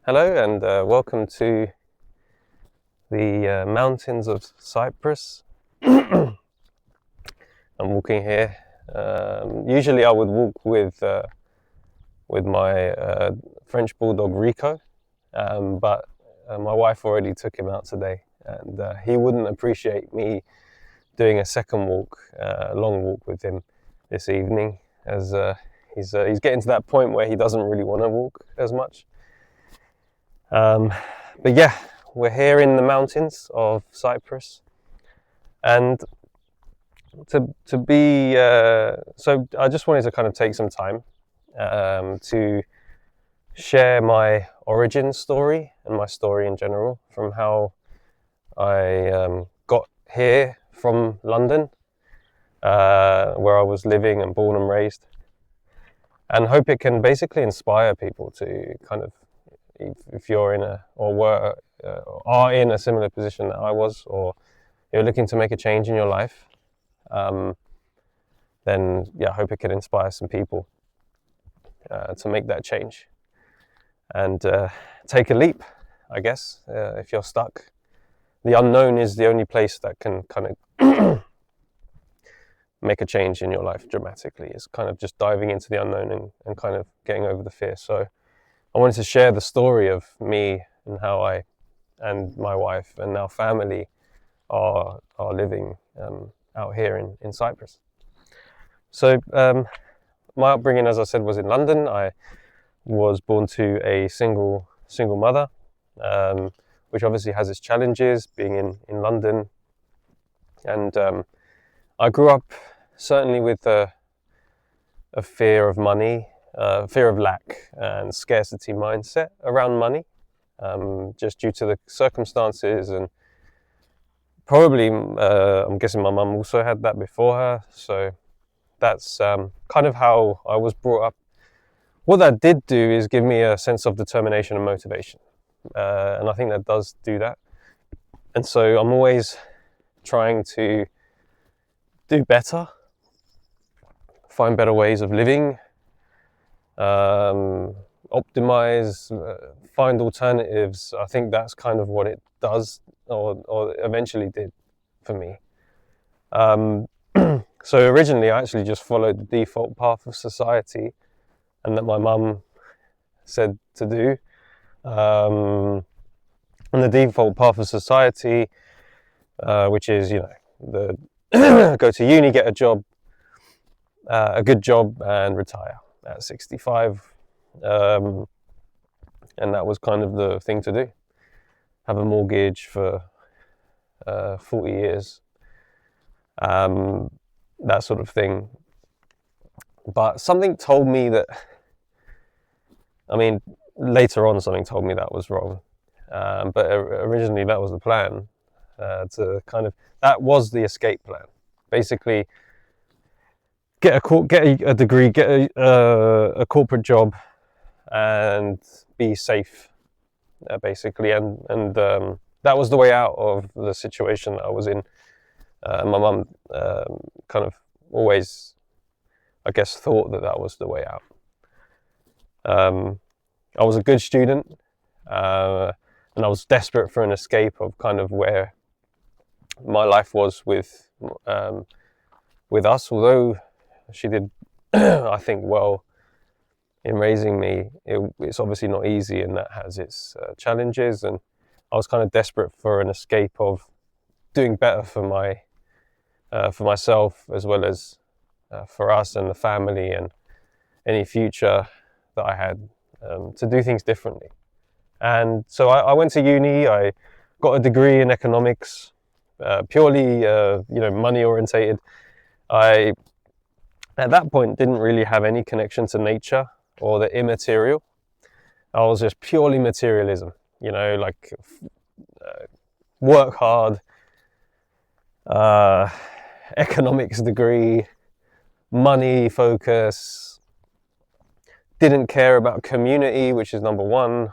Hello and welcome to the mountains of Cyprus. I'm walking here. Usually I would walk with my French bulldog Rico, but my wife already took him out today, and he wouldn't appreciate me doing a second walk, long walk with him this evening, as he's getting to that point where he doesn't really want to walk as much. But yeah, we're here in the mountains of Cyprus, and to be so I just wanted to kind of take some time to share my origin story and my story in general, from how I got here from London, where I was living and born and raised, and hope it can basically inspire people to kind of, if you're in a or were are in a similar position that I was, or you're looking to make a change in your life, then yeah, I hope it can inspire some people to make that change and take a leap, I guess. If you're stuck, the unknown is the only place that can kind of make a change in your life dramatically. It's kind of just diving into the unknown and kind of getting over the fear. So I wanted to share the story of me and how I and my wife and our family are living out here in Cyprus. So my upbringing, as I said, was in London. I was born to a single mother, which obviously has its challenges, being in London. And I grew up certainly with a fear of money, fear of lack and scarcity mindset around money, just due to the circumstances, and probably I'm guessing my mum also had that before her. So that's kind of how I was brought up. What that did do is give me a sense of determination and motivation, and I think that does do that. And so I'm always trying to do better, find better ways of living, optimize, find alternatives. I think that's kind of what it does, or eventually did, for me. So originally I actually just followed the default path of society, and that my mum said to do. And the default path of society, which is, the go to uni, get a job, a good job, and retire at 65. And that was kind of the thing to do. Have a mortgage for 40 years, that sort of thing. But something told me that, later on something told me that was wrong. But originally that was the plan, that was the escape plan. Basically, get a degree, get a corporate job, and be safe, basically. And that was the way out of the situation that I was in. My mum kind of always, I guess, thought that was the way out. I was a good student, and I was desperate for an escape of kind of where my life was with us. Although she did, I think, well in raising me, it's obviously not easy, and that has its challenges. And I was kind of desperate for an escape of doing better for myself, as well as for us and the family, and any future that I had, to do things differently. And so I went to uni. I got a degree in economics, purely money orientated. I at that point didn't really have any connection to nature or the immaterial. I was just purely materialism, like work hard, economics degree, money focus, didn't care about community, which is number one.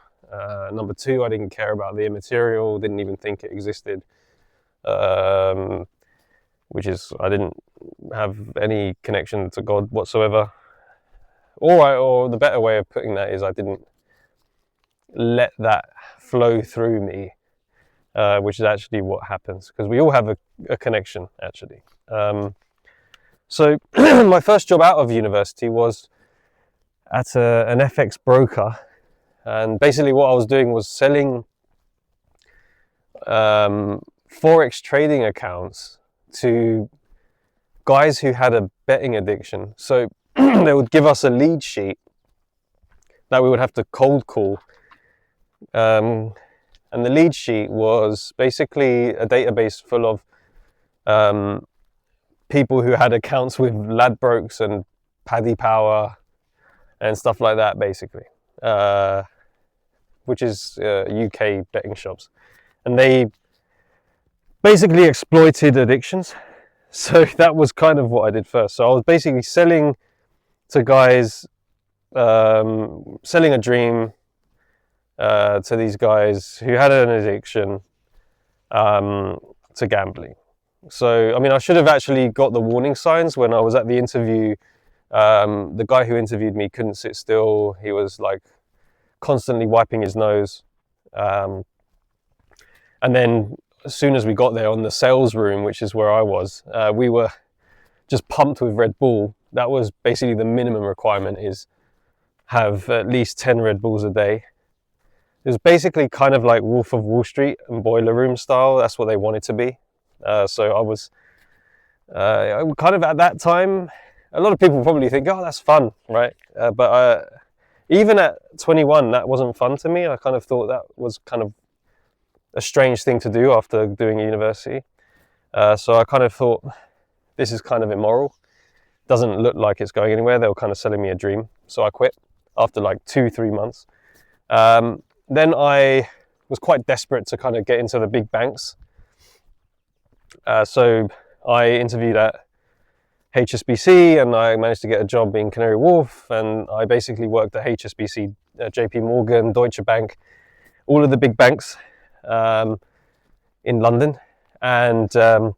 Number two, I didn't care about the immaterial, didn't even think it existed, which is, I didn't have any connection to God whatsoever. Or the better way of putting that is, I didn't let that flow through me, which is actually what happens, because we all have a connection, actually. So my first job out of university was at an FX broker, and basically what I was doing was selling forex trading accounts to guys who had a betting addiction. So they would give us a lead sheet that we would have to cold call, and the lead sheet was basically a database full of people who had accounts with Ladbrokes and Paddy Power and stuff like that, basically, which is UK betting shops, and they basically exploited addictions. So that was kind of what I did first. So I was basically selling to guys, selling a dream to these guys who had an addiction to gambling. So, I mean, I should have actually got the warning signs when I was at the interview. The guy who interviewed me couldn't sit still. He was like constantly wiping his nose. And then as soon as we got there on the sales room, which is where I was, we were just pumped with Red Bull. That was basically the minimum requirement, is have at least 10 Red Bulls a day. It was basically kind of like Wolf of Wall Street and Boiler Room style. That's what they wanted to be. So I was kind of at that time, a lot of people probably think, oh, that's fun, right? But even at 21, that wasn't fun to me. I kind of thought that was kind of a strange thing to do after doing university. So I kind of thought, this is kind of immoral. Doesn't look like it's going anywhere. They were kind of selling me a dream. So I quit after like 2-3 months. Then I was quite desperate to kind of get into the big banks. So I interviewed at HSBC, and I managed to get a job in Canary Wharf, and I basically worked at HSBC, JP Morgan, Deutsche Bank, all of the big banks in London, and that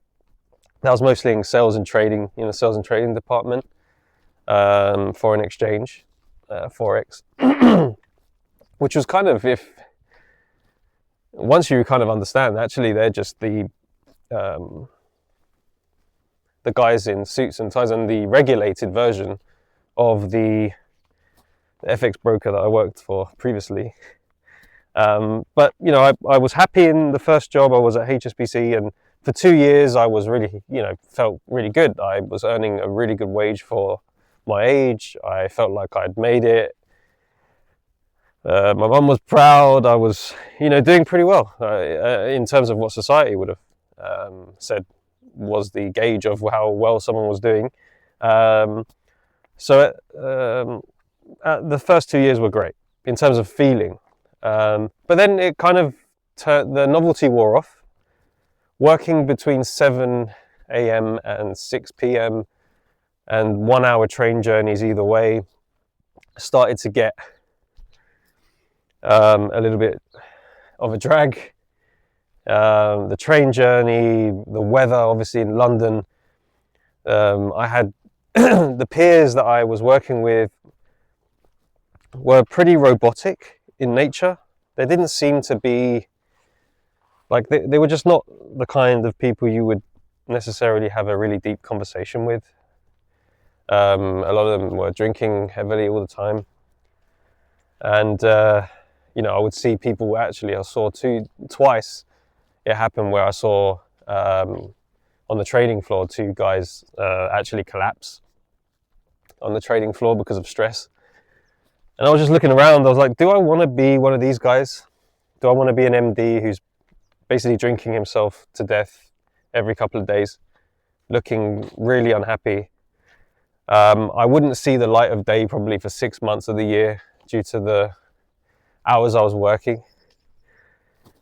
was mostly in sales and trading, in the sales and trading department, foreign exchange, forex, which was kind of, if once you kind of understand, actually they're just the guys in suits and ties, and the regulated version of the FX broker that I worked for previously. But you know, I was happy in the first job. I was at HSBC, and for 2 years I was really, you know, felt really good. I was earning a really good wage for my age. I felt like I'd made it. My mum was proud. I was, you know, doing pretty well in terms of what society would have said was the gauge of how well someone was doing. So the first 2 years were great in terms of feeling. But then it kind of the novelty wore off. Working between 7 a.m. and 6 p.m. and 1 hour train journeys either way started to get a little bit of a drag. The train journey, the weather, obviously in London. I had the peers that I was working with were pretty robotic in nature. They didn't seem to be like, they were just not the kind of people you would necessarily have a really deep conversation with. A lot of them were drinking heavily all the time, and you know, I would see people, actually I saw twice it happened where I saw on the trading floor 2 guys actually collapse on the trading floor because of stress. And I was just looking around, I was like, do I want to be one of these guys? Do I want to be an MD who's basically drinking himself to death every couple of days, looking really unhappy? I wouldn't see the light of day probably for 6 months of the year due to the hours I was working.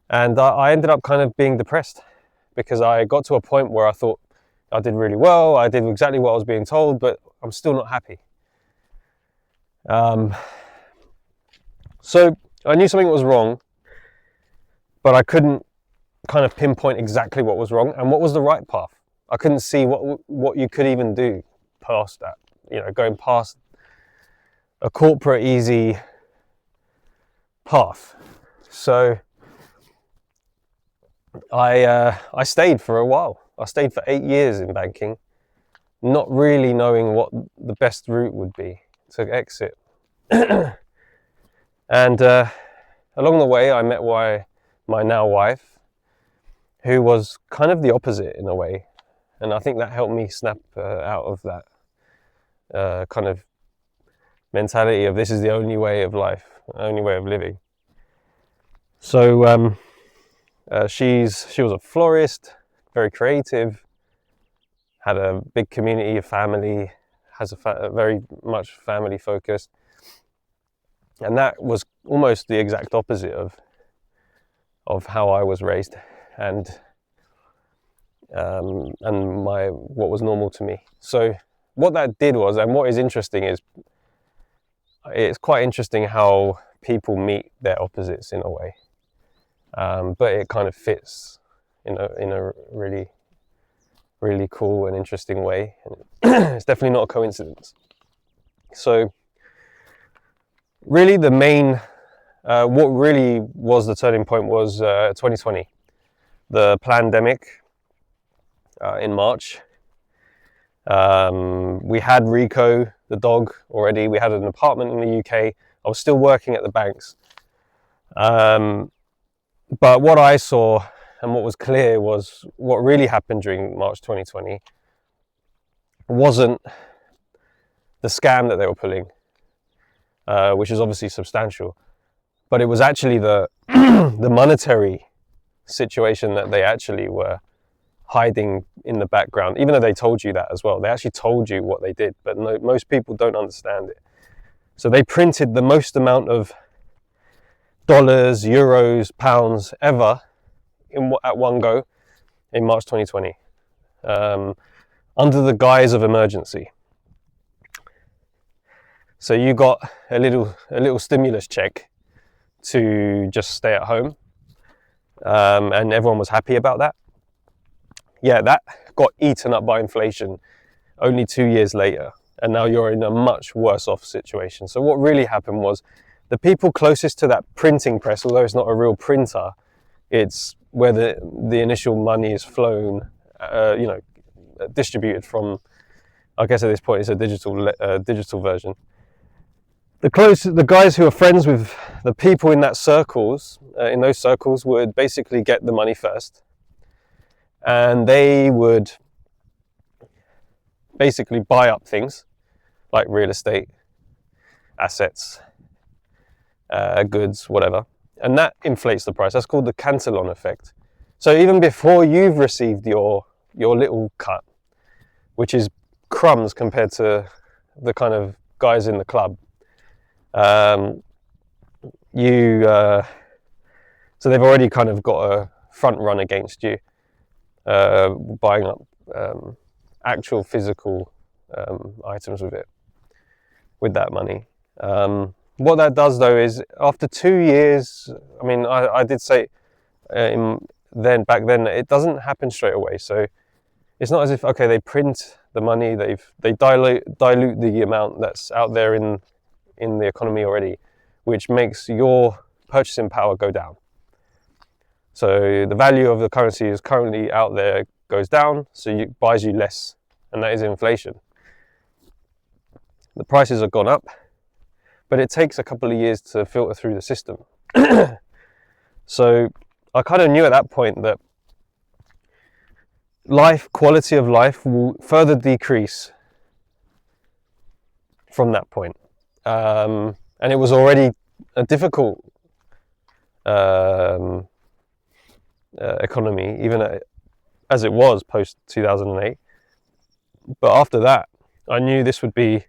And I ended up kind of being depressed because I got to a point where I thought I did really well, I did exactly what I was being told, but I'm still not happy. So I knew something was wrong, but I couldn't kind of pinpoint exactly what was wrong and what was the right path. I couldn't see what you could even do past that, you know, going past a corporate easy path. So I stayed for a while. I stayed for 8 years in banking, not really knowing what the best route would be to exit. And along the way, I met my now wife, who was kind of the opposite in a way. And I think that helped me snap out of that kind of mentality of this is the only way of life, only way of living. So she was a florist, very creative, had a big community, a family, has a very much family focused. And that was almost the exact opposite of how I was raised and what was normal to me. So what that did was, and what is interesting is, it's quite interesting how people meet their opposites in a way, but it kind of fits in a really, really cool and interesting way. It's definitely not a coincidence. So really the main, what really was the turning point was 2020, the pandemic in March. We had Rico, the dog, already. We had an apartment in the UK. I was still working at the banks. But what I saw and what was clear was what really happened during March 2020 wasn't the scam that they were pulling, which is obviously substantial, but it was actually the the monetary situation that they actually were hiding in the background, even though they told you that as well. They actually told you what they did, but no, most people don't understand it. So they printed the most amount of dollars, euros, pounds ever at one go in March 2020, under the guise of emergency. So you got a little stimulus check to just stay at home, and everyone was happy about that. Yeah, that got eaten up by inflation only 2 years later, and now you're in a much worse off situation. So what really happened was the people closest to that printing press, although it's not a real printer, it's where the initial money is flown, distributed from, I guess at this point it's a digital version. The guys who are friends with the people in those circles would basically get the money first, and they would basically buy up things like real estate, assets, goods, whatever, and that inflates the price. That's called the Cantillon effect. So even before you've received your little cut, which is crumbs compared to the kind of guys in the club, so they've already kind of got a front run against you, buying up actual physical items with that money. What that does though is, after 2 years, I mean, I did say back then, it doesn't happen straight away. So it's not as if, okay, they print the money, they dilute the amount that's out there in the economy already, which makes your purchasing power go down. So the value of the currency is currently out there goes down, so it buys you less, and that is inflation. The prices have gone up, but it takes a couple of years to filter through the system. So I kind of knew at that point that quality of life will further decrease from that point. And it was already a difficult economy, even as it was post 2008. But after that, I knew this would be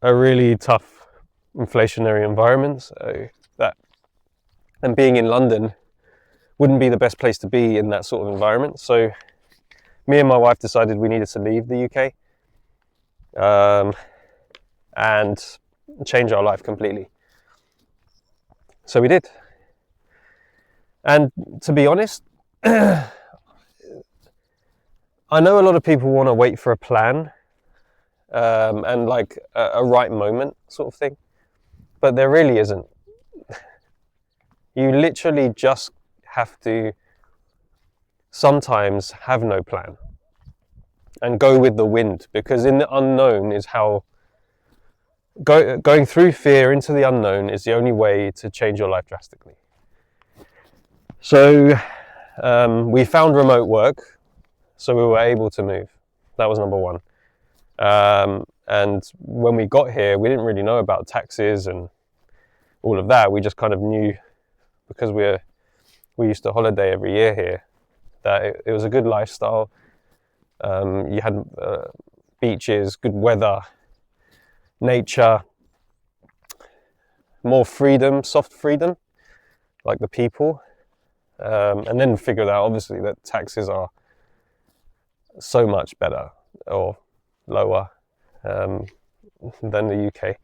a really tough inflationary environment. So and being in London wouldn't be the best place to be in that sort of environment. So me and my wife decided we needed to leave the UK and change our life completely. So we did. And to be honest, I know a lot of people want to wait for a plan and like a right moment sort of thing, but there really isn't. You literally just have to sometimes have no plan and go with the wind, because in the unknown is how going through fear into the unknown is the only way to change your life drastically. So we found remote work, so we were able to move. That was number one. And when we got here, we didn't really know about taxes and all of that. We just kind of knew, because we used to holiday every year here, that it was a good lifestyle. You had beaches, good weather, nature, more freedom, soft freedom, like the people. And then figured out, obviously, that taxes are so much better or lower than the UK.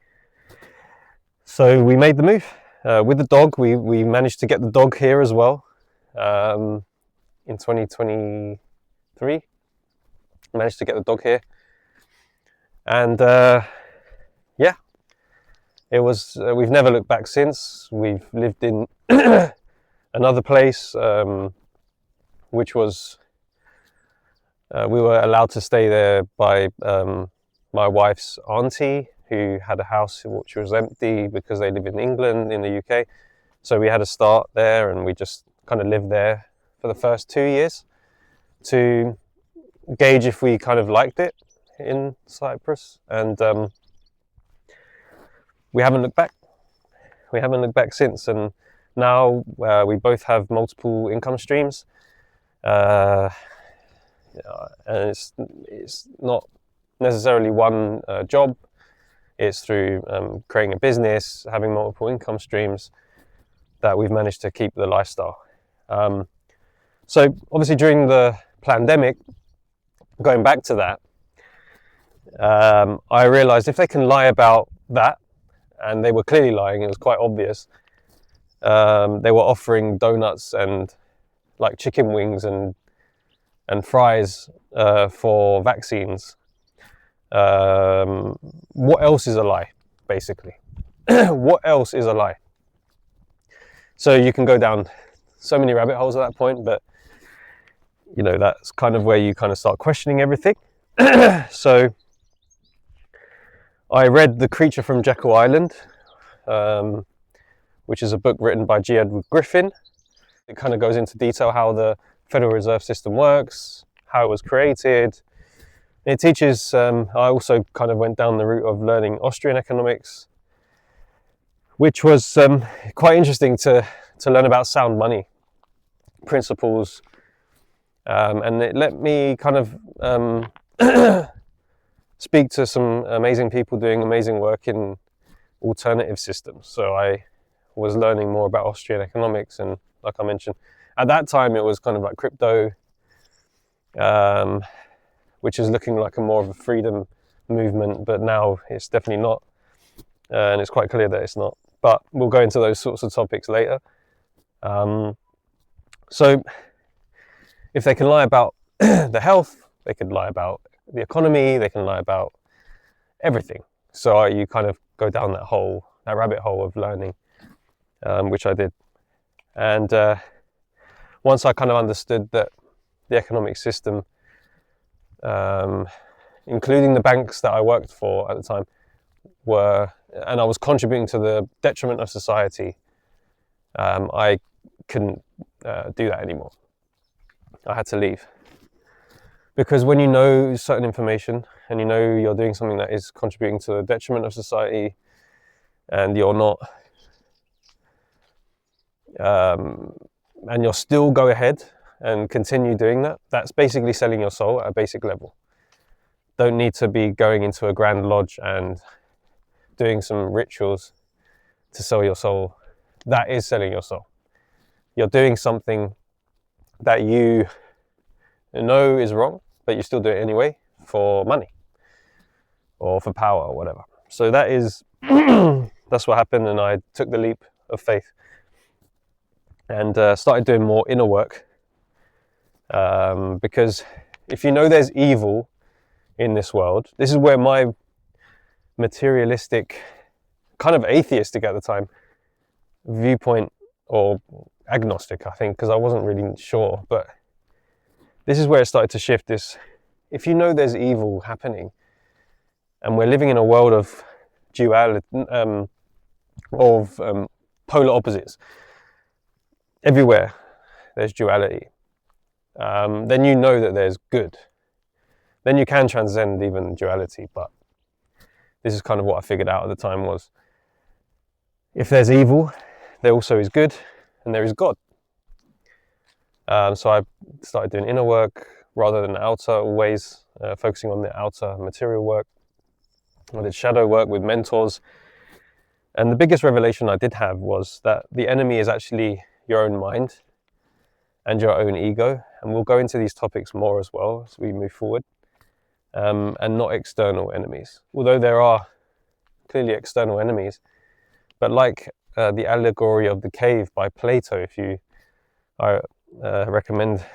So we made the move. With the dog, we managed to get the dog here as well. In 2023, managed to get the dog here. And yeah, it was, we've never looked back since. We've lived in another place, which was, we were allowed to stay there by my wife's auntie, who had a house which was empty because they live in England, in the UK. So we had to start there, and we just kind of lived there for the first 2 years to gauge if we kind of liked it in Cyprus. And we haven't looked back. We haven't looked back since. And now we both have multiple income streams. And it's not necessarily one job. It's through creating a business, having multiple income streams, that we've managed to keep the lifestyle. So obviously during the pandemic, going back to that, I realized if they can lie about that, and they were clearly lying, it was quite obvious. They were offering donuts and like chicken wings and fries for vaccines. What else is a lie, basically? What else is a lie? So you can go down so many rabbit holes at that point, but you know, that's kind of where you kind of start questioning everything. So I read The Creature from Jekyll Island, which is a book written by G. Edward Griffin. It kind of goes into detail how the Federal Reserve System works, how it was created. It teaches, I also kind of went down the route of learning Austrian economics, which was quite interesting to learn about sound money principles. And it let me kind of speak to some amazing people doing amazing work in alternative systems. So I was learning more about Austrian economics, and like I mentioned, at that time it was kind of like crypto, which is looking like a more of a freedom movement, but now it's definitely not, and it's quite clear that it's not. But we'll go into those sorts of topics later. So if they can lie about the health, they could lie about the economy, they can lie about everything. So you kind of go down that rabbit hole of learning, which I did. And once I kind of understood that the economic system, including the banks that I worked for at the time, and I was contributing to the detriment of society, I couldn't do that anymore. I had to leave. Because when you know certain information and you know you're doing something that is contributing to the detriment of society, and you're not, and you'll still go ahead and continue doing that, that's basically selling your soul at a basic level. Don't need to be going into a grand lodge and doing some rituals to sell your soul. That is selling your soul. You're doing something that you know is wrong, but you still do it anyway for money or for power or whatever. So that is, that's what happened, and I took the leap of faith and started doing more inner work. Because if you know there's evil in this world, this is where my materialistic, kind of atheistic at the time, viewpoint or agnostic, I think, because I wasn't really sure. But this is where it started to shift. This, if you know there's evil happening, and we're living in a world of duality, polar opposites. Everywhere there's duality. Then you know that there's good. Then you can transcend even duality. But this is kind of what I figured out at the time was, if there's evil, there also is good, and there is God. So I started doing inner work rather than outer, always focusing on the outer material work. I did shadow work with mentors. And the biggest revelation I did have was that the enemy is actually your own mind and your own ego. And we'll go into these topics more as well as we move forward. And not external enemies. Although there are clearly external enemies. But like the allegory of the cave by Plato, I recommend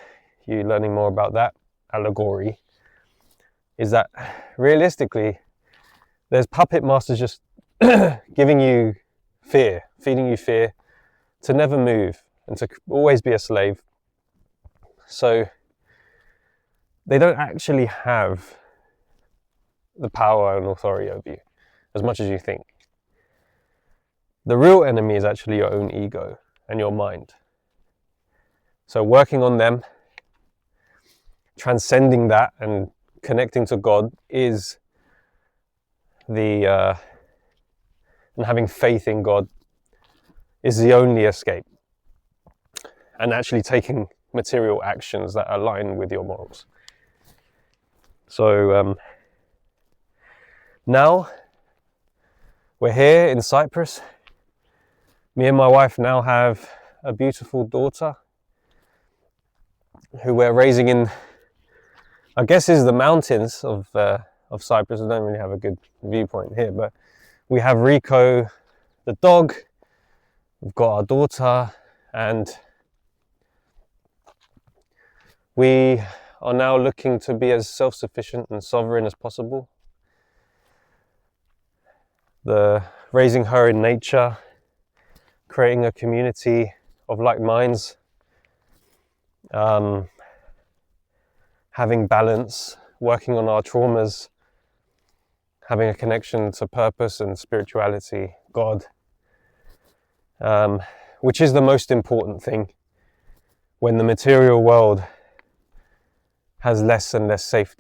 you learning more about that allegory, is that realistically, there's puppet masters just giving you fear, feeding you fear, to never move and to always be a slave. So they don't actually have the power and authority over you as much as you think. The real enemy is actually your own ego and your mind. So working on them, transcending that and connecting to God is and having faith in God is the only escape. And actually taking material actions that align with your morals. So now we're here in Cyprus. Me and my wife now have a beautiful daughter who we're raising in, I guess, is the mountains of Cyprus. I don't really have a good viewpoint here, but we have Rico, the dog. We've got our daughter, and we are now looking to be as self-sufficient and sovereign as possible. Raising her in nature, creating a community of like minds, having balance, working on our traumas, having a connection to purpose and spirituality, God, which is the most important thing when the material world has less and less safe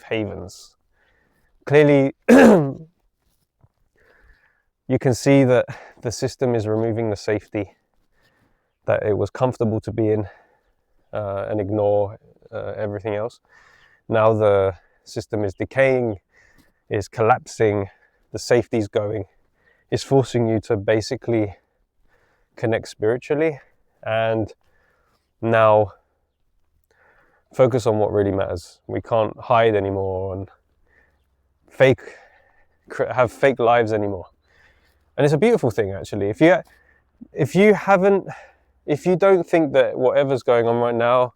havens. Clearly, you can see that the system is removing the safety that it was comfortable to be in and ignore everything else. Now the system is decaying, is collapsing, the safety's going. It's forcing you to basically connect spiritually and now focus on what really matters. We can't hide anymore and have fake lives anymore. And it's a beautiful thing, actually. If you don't think that whatever's going on right now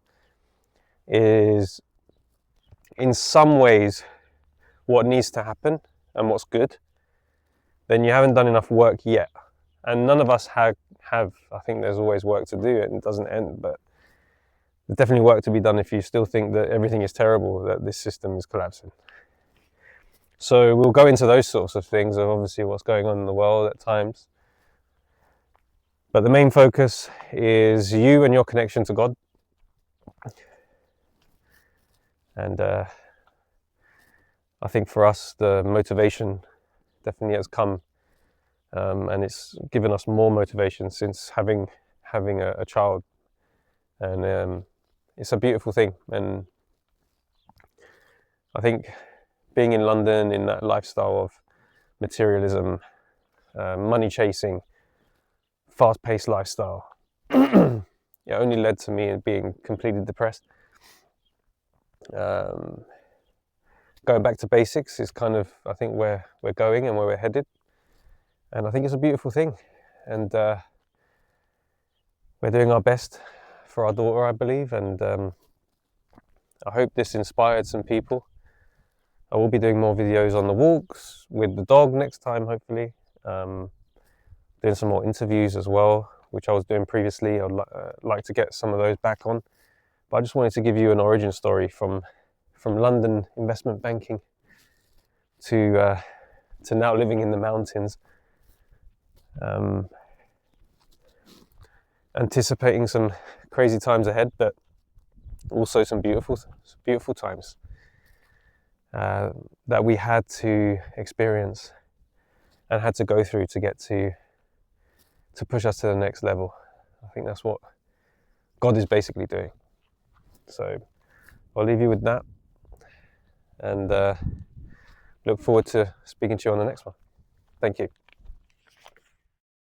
is in some ways what needs to happen and what's good, then you haven't done enough work yet. And none of us have. I think there's always work to do and it doesn't end, but there's definitely work to be done if you still think that everything is terrible, that this system is collapsing. So we'll go into those sorts of things of obviously what's going on in the world at times. But the main focus is you and your connection to God. And I think for us, the motivation definitely has come, and it's given us more motivation since having a child. And it's a beautiful thing. And I think being in London in that lifestyle of materialism, money chasing, fast-paced lifestyle, it only led to me being completely depressed. Going back to basics is kind of, I think, where we're going and where we're headed. And I think it's a beautiful thing. And we're doing our best for our daughter, I believe. And I hope this inspired some people. I will be doing more videos on the walks with the dog next time, hopefully. doing some more interviews as well, which I was doing previously. I'd like to get some of those back on. But I just wanted to give you an origin story from London investment banking to now living in the mountains, anticipating some crazy times ahead, but also some beautiful times that we had to experience and had to go through to get to push us to the next level. I think that's what God is basically doing. So I'll leave you with that, and look forward to speaking to you on the next one. Thank you.